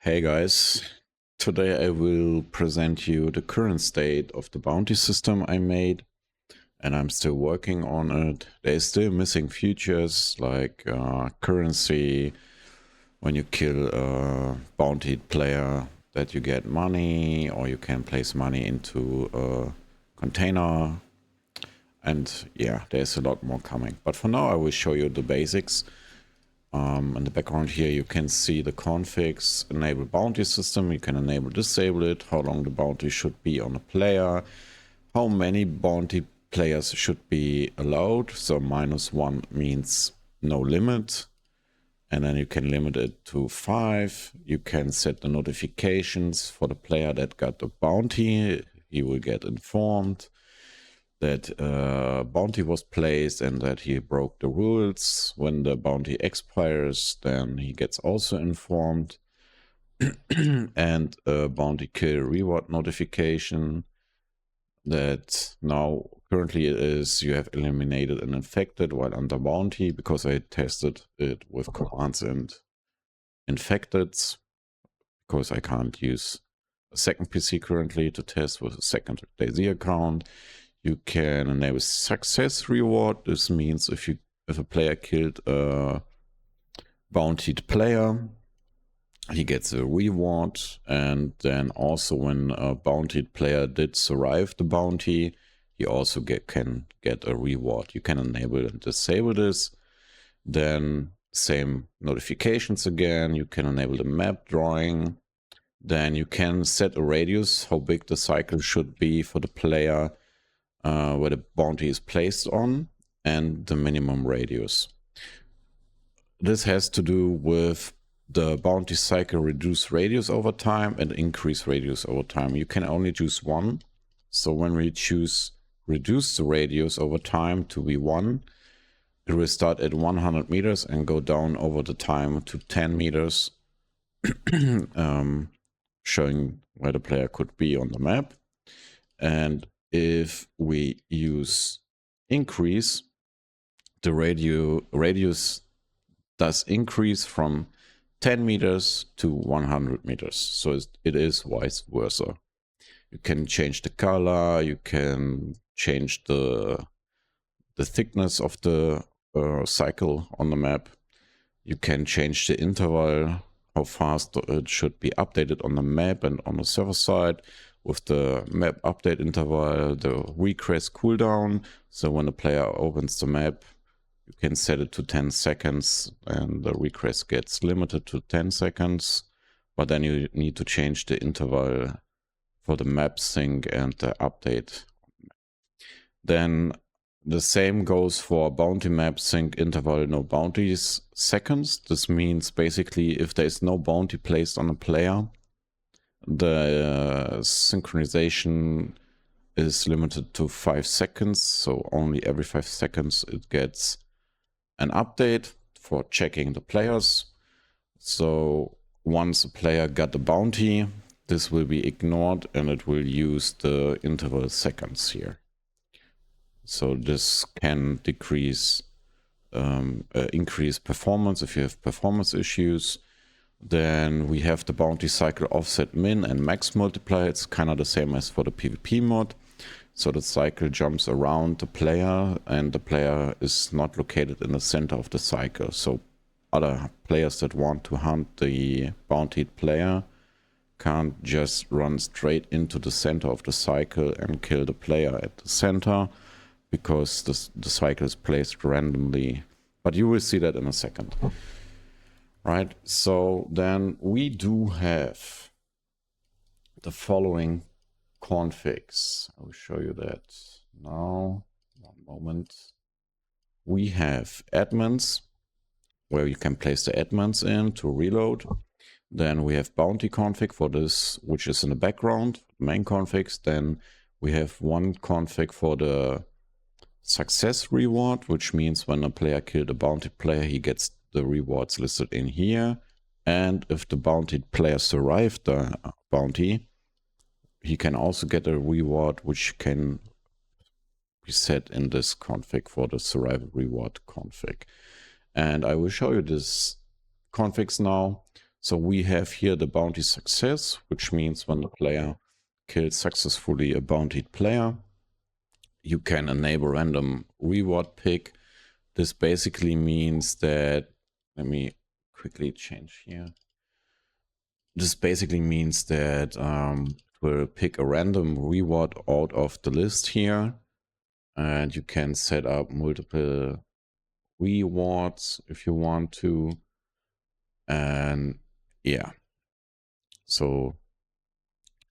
Hey guys, today I will present you the current state of the bounty system I made, and I'm still working on it. There's still missing features like currency. When you kill a bountied player, that you get money, or you can place money into a container. And yeah, there's a lot more coming. But for now I will show you the basics. In the background here you can see the configs, enable bounty system, you can enable, disable it, how long the bounty should be on a player, how many bounty players should be allowed, so -1 means no limit, and then you can limit it to 5. You can set the notifications for the player that got the bounty, he will get informed that bounty was placed and that he broke the rules. When the bounty expires, then he gets also informed. And a bounty kill reward notification that now currently it is you have eliminated an infected while under bounty, because I tested it with commands and infected, because I can't use a second PC currently to test with a second DayZ account. You can enable success reward. This means if a player killed a bountied player, he gets a reward. And then also when a bountied player did survive the bounty, he also can get a reward. You can enable and disable this. Then same notifications again. You can enable the map drawing. Then you can set a radius, how big the cycle should be for the player where the bounty is placed on, and the minimum radius. This has to do with the bounty cycle reduce radius over time and increase radius over time. You can only choose one. So when we choose reduce the radius over time to be 1, it will start at 100 meters and go down over the time to 10 meters, showing where the player could be on the map. And if we use increase, the radius does increase from 10 meters to 100 meters. So it is vice versa. You can change the color, you can change the thickness of the cycle on the map. You can change the interval, how fast it should be updated on the map and on the server side. With the map update interval, the request cooldown. So when the player opens the map, you can set it to 10 seconds and the request gets limited to 10 seconds. But then you need to change the interval for the map sync and the update. Then the same goes for bounty map sync interval, no bounties seconds. This means basically if there is no bounty placed on a player, the synchronization is limited to 5 seconds. So only every 5 seconds it gets an update for checking the players. So once a player got the bounty, this will be ignored and it will use the interval seconds here. So this can decrease, increase performance if you have performance issues. Then we have the bounty cycle offset min and max multiplier. It's kind of the same as for the PvP mod. So the cycle jumps around the player and the player is not located in the center of the cycle. So other players that want to hunt the bountied player can't just run straight into the center of the cycle and kill the player at the center, because the cycle is placed randomly. But you will see that in a second. Right, so then we do have the following configs. I will show you that now. One moment. We have admins, where you can place the admins in to reload. Then we have bounty config for this, which is in the background, main configs. Then we have one config for the success reward, which means when a player killed a bounty player, he gets the rewards listed in here. And if the bountied player survived the bounty, he can also get a reward, which can be set in this config for the survival reward config. And I will show you this configs now. So we have here the bounty success, which means when the player kills successfully a bountied player, you can enable random reward pick. This basically means that, let me quickly change here. This basically means that it will pick a random reward out of the list here, and you can set up multiple rewards if you want to. And yeah, so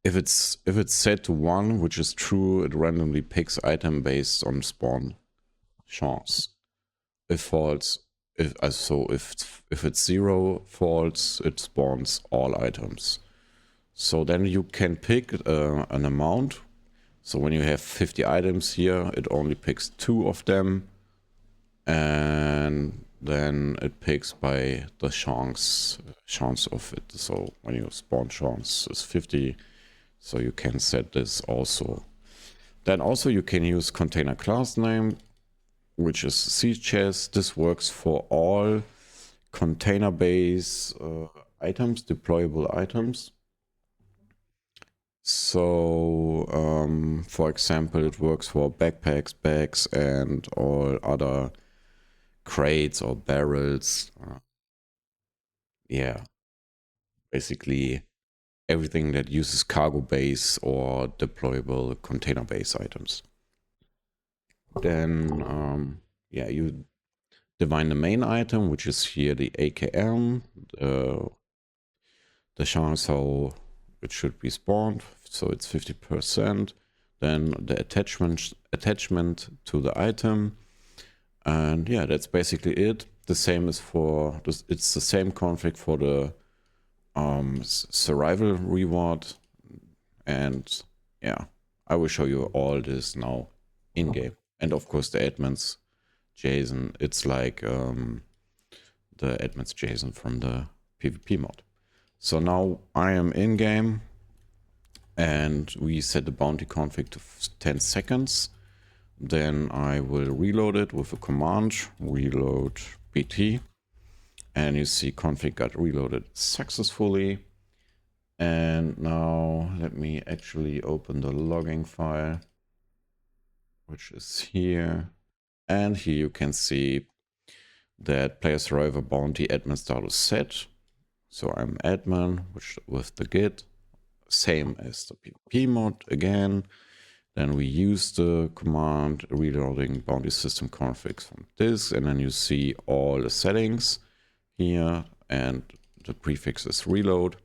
if it's set to 1, which is true, it randomly picks item based on spawn chance. If false, if it's 0 false, it spawns all items. So then you can pick an amount. So when you have 50 items here, it only picks 2 of them, and then it picks by the chance of it. So when you spawn chance is 50, so you can set this also. Then also you can use container class name, which is CChess. This works for all container base items, deployable items. So, for example, it works for backpacks, bags, and all other crates or barrels. Yeah, basically everything that uses cargo base or deployable container base items. Then, yeah, you define the main item, which is here the AKM, the chance how it should be spawned, so it's 50%. Then the attachment to the item, and yeah, that's basically it. The same is for this. It's the same config for the survival reward, and yeah, I will show you all this now in game. And of course, the admins JSON. It's like the admins JSON from the PvP mod. So now I am in game, and we set the bounty config to 10 seconds. Then I will reload it with a command, reload BT, and you see config got reloaded successfully. And now let me actually open the logging file, which is here. And here you can see that player survivor bounty admin status set. So I'm admin, which with the git, same as the PvP mod again. Then we use the command reloading bounty system configs from this, and then you see all the settings here, and the prefix is reload,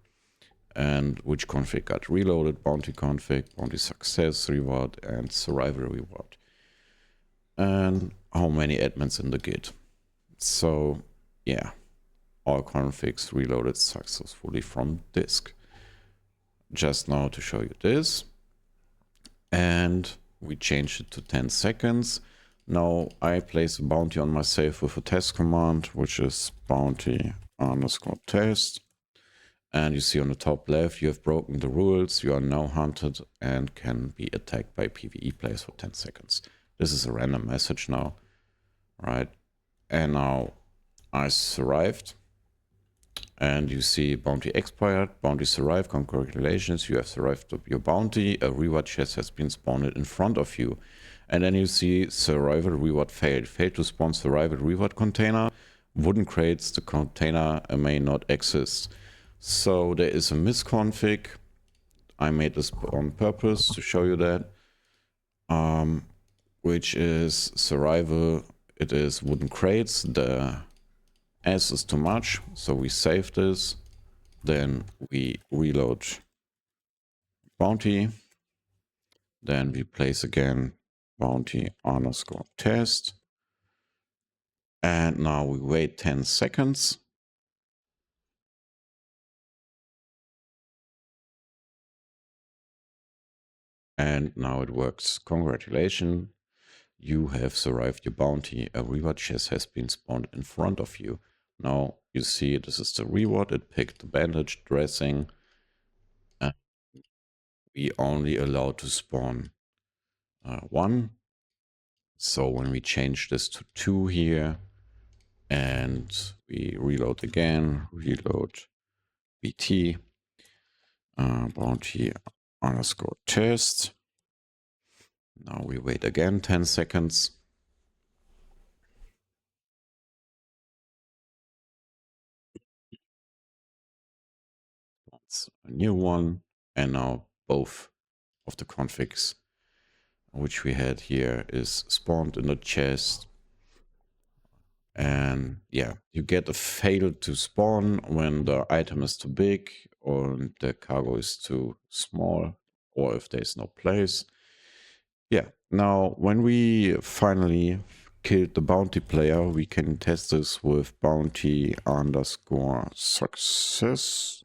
and which config got reloaded, bounty config, bounty success reward, and survival reward, and how many admins in the git. So yeah, all configs reloaded successfully from disk. Just now to show you this. And we changed it to 10 seconds. Now I place a bounty on myself with a test command, which is bounty underscore test. And you see on the top left, you have broken the rules. You are now hunted and can be attacked by PvE players for 10 seconds. This is a random message now, right? And now I survived. And you see bounty expired, bounty survived, congratulations, you have survived your bounty, a reward chest has been spawned in front of you. And then you see survival reward failed to spawn survival reward container, wooden crates, the container may not exist. So there is a misconfig, I made this on purpose to show you that, which is survival, it is wooden crates, the S is too much, so we save this, then we reload bounty, then we place again bounty underscore test, and now we wait 10 seconds. And now it works. Congratulations, you have survived your bounty. A reward chest has been spawned in front of you. Now you see this is the reward. It picked the bandage dressing. And we only allowed to spawn 1. So when we change this to 2 here, and we reload again, reload BT bounty underscore test. Now we wait again 10 seconds. That's a new one. And now both of the configs which we had here is spawned in the chest. And yeah, you get a fail to spawn when the item is too big or the cargo is too small, or if there's no place. Yeah, now when we finally killed the bounty player, we can test this with bounty underscore success.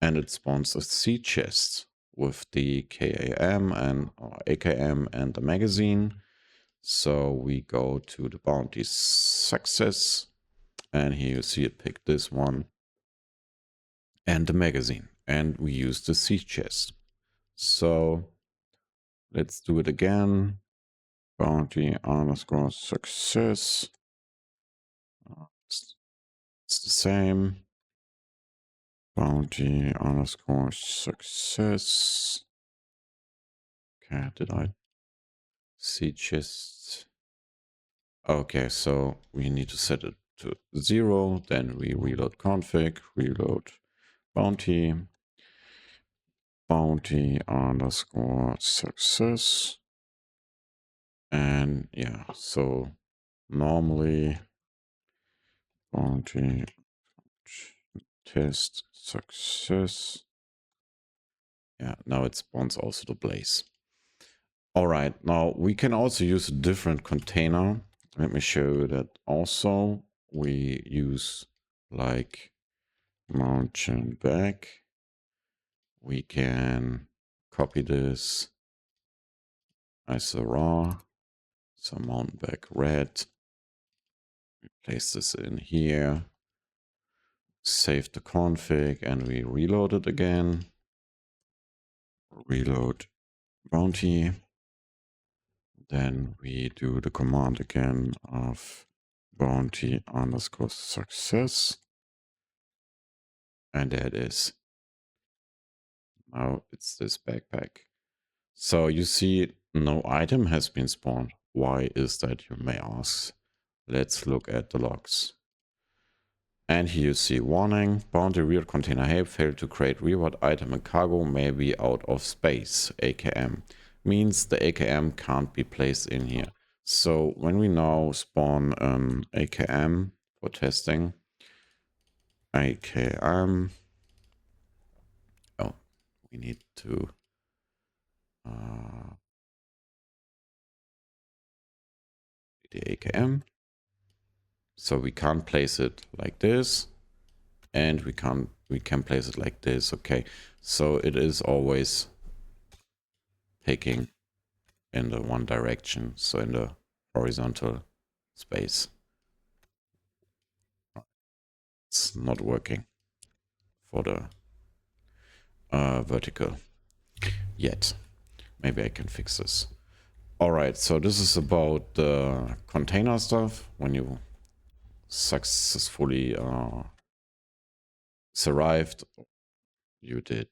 And it spawns a sea chest with the KAM and AKM and the magazine. So we go to the bounty success, and here you see it pick this one and the magazine, and we use the sea chest. So let's do it again. Bounty underscore success. It's the same. Bounty underscore success. Okay, did I see chest? Okay, so we need to set it to 0. Then we reload config, reload bounty, bounty underscore success. And yeah, so normally bounty test success. Yeah, now it spawns also the blaze. All right, now we can also use a different container. Let me show you that also. We use like mountain back. We can copy this as a raw. So mountain back red. Place this in here. Save the config and we reload it again. Reload bounty. Then we do the command again of bounty underscore success. And there it is. Now it's this backpack. So you see no item has been spawned. Why is that, you may ask? Let's look at the logs. And here you see warning, bounty reward container help failed to create reward item and cargo may be out of space, AKM. Means the AKM can't be placed in here. So when we now spawn AKM for testing, AKM, oh, we need to the AKM. So we can't place it like this, and we can place it like this. Okay, so it is always picking in the one direction, so in the horizontal space. It's not working for the vertical yet. Maybe I can fix this. All right, so this is about the container stuff. When you successfully survived, you did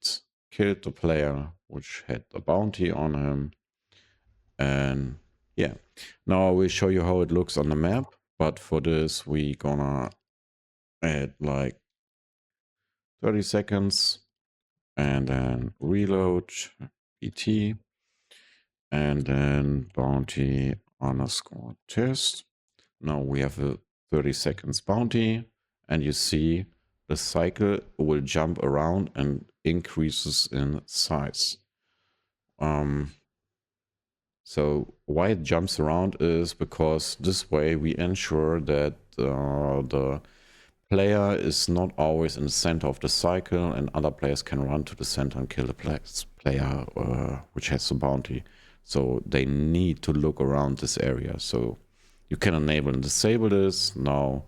kill the player which had the bounty on him. And yeah, now I will show you how it looks on the map, but for this we gonna add like 30 seconds and then reload PT and then bounty underscore test. Now we have a 30 seconds bounty, and you see the cycle will jump around and increases in size. So why it jumps around is because this way we ensure that the player is not always in the center of the cycle, and other players can run to the center and kill the player which has the bounty. So they need to look around this area. So you can enable and disable this. Now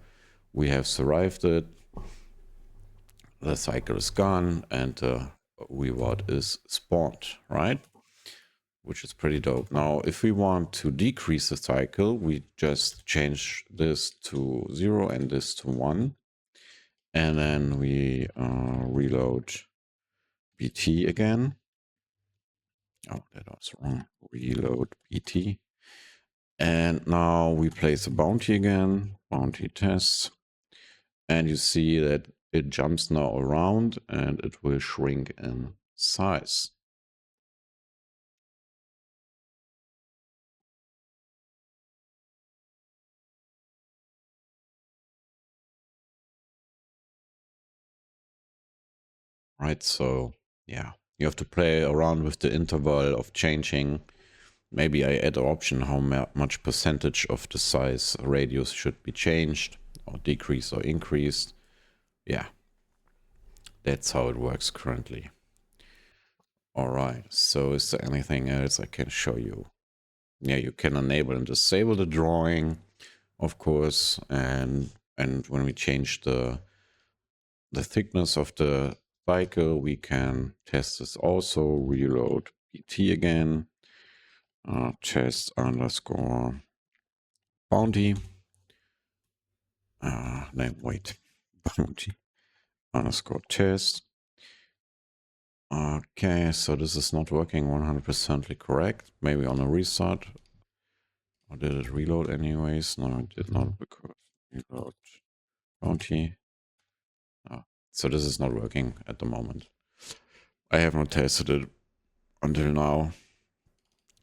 we have survived it. The cycle is gone and the reward is spawned, right? Which is pretty dope. Now, if we want to decrease the cycle, we just change this to 0 and this to 1. And then we reload BT again. Oh, that was wrong. Reload BT. And now we place a bounty again, bounty test. And you see that it jumps now around and it will shrink in size. Right, so yeah, you have to play around with the interval of changing. Maybe I add an option how much percentage of the size radius should be changed or decreased or increased. Yeah, that's how it works currently. All right, so is there anything else I can show you? Yeah, you can enable and disable the drawing, of course, and when we change the thickness of the cycle, we can test this also. Reload PT again, test underscore bounty. No, wait, bounty underscore test. Okay, so this is not working 100% correct. Maybe on a restart. Or did it reload anyways? No, it did not because reload bounty. Oh, so this is not working at the moment. I have not tested it until now.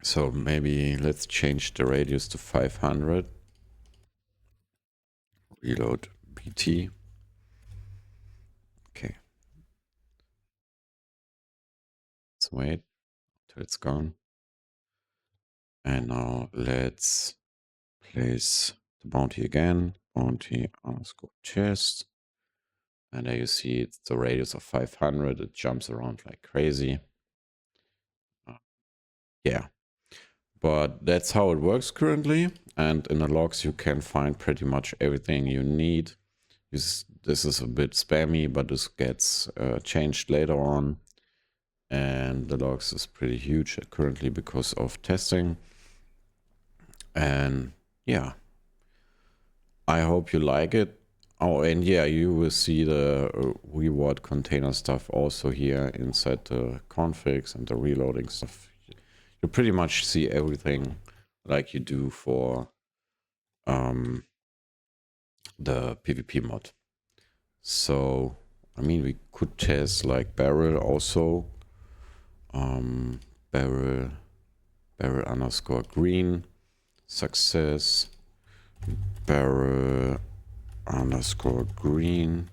So maybe let's change the radius to 500. Reload BT. Okay, let's wait till it's gone. And now let's place the bounty again. Bounty underscore chest. And there you see it's the radius of 500. It jumps around like crazy. Yeah, but that's how it works currently. And in the logs, you can find pretty much everything you need. This is a bit spammy, but this gets changed later on. And the logs is pretty huge currently because of testing. And yeah, I hope you like it. Oh, and yeah, you will see the reward container stuff also here inside the configs and the reloading stuff. You pretty much see everything like you do for the PvP mod. So, I mean, we could test like barrel also. Barrel underscore green success. Barrel underscore green.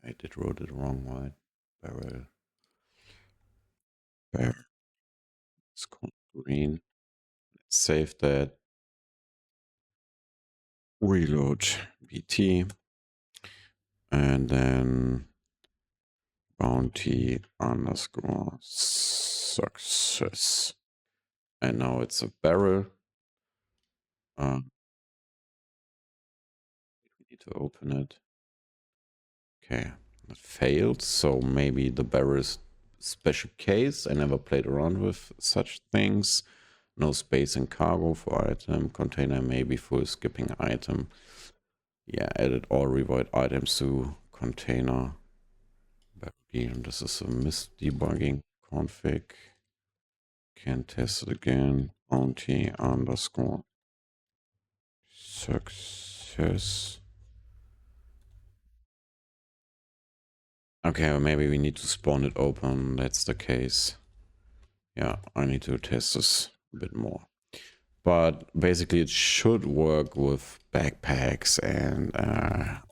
I did wrote it wrong, right? Barrel underscore green. Let's save that. Reload BT. And then bounty underscore success. And now it's a barrel. We need to open it. Okay, it failed. So maybe the barrel is special case. I never played around with such things. No space in cargo for item. Container maybe full skipping item. Yeah, edit all revoid items to container. And this is a misdebugging config. Can test it again. Bounty underscore success. Okay, well maybe we need to spawn it open. That's the case. Yeah, I need to test this a bit more. But basically, it should work with backpacks and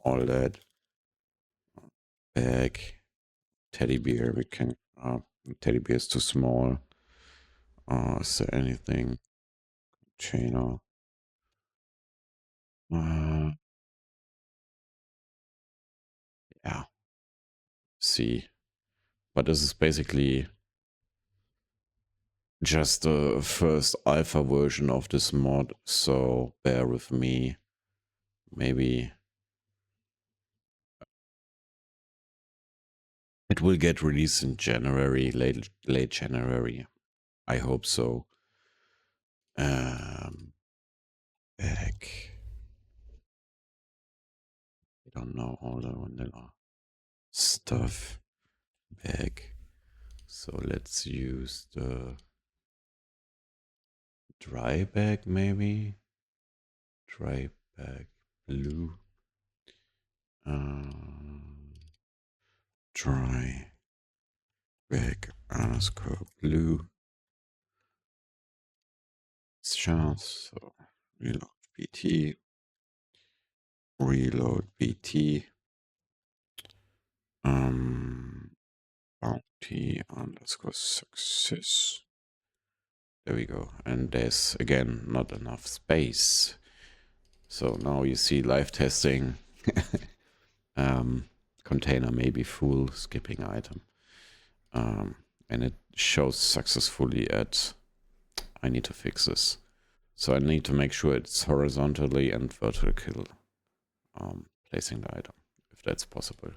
all that. Bag, teddy bear. We can. Teddy bear is too small. Is there anything? Chainer. Uh, yeah. See, but this is basically just the first alpha version of this mod, so bear with me. Maybe it will get released in January, late January. I hope so. Back. We don't know all the vanilla stuff back. So let's use the dry bag maybe. Dry bag blue. Dry bag underscore blue. Chance. So reload BT. Reload BT. Bounty underscore success. There we go. And there's again not enough space. So now you see live testing. Container may be full, skipping item. And it shows successfully at, I need to fix this. So I need to make sure it's horizontally and vertical placing the item, if that's possible.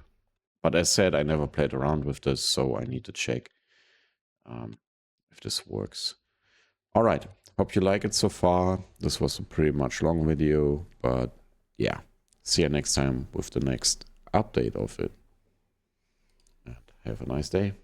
But as said, I never played around with this, so I need to check if this works. All right, hope you like it so far. This was a pretty much long video, but yeah, see you next time with the next update of it. And have a nice day.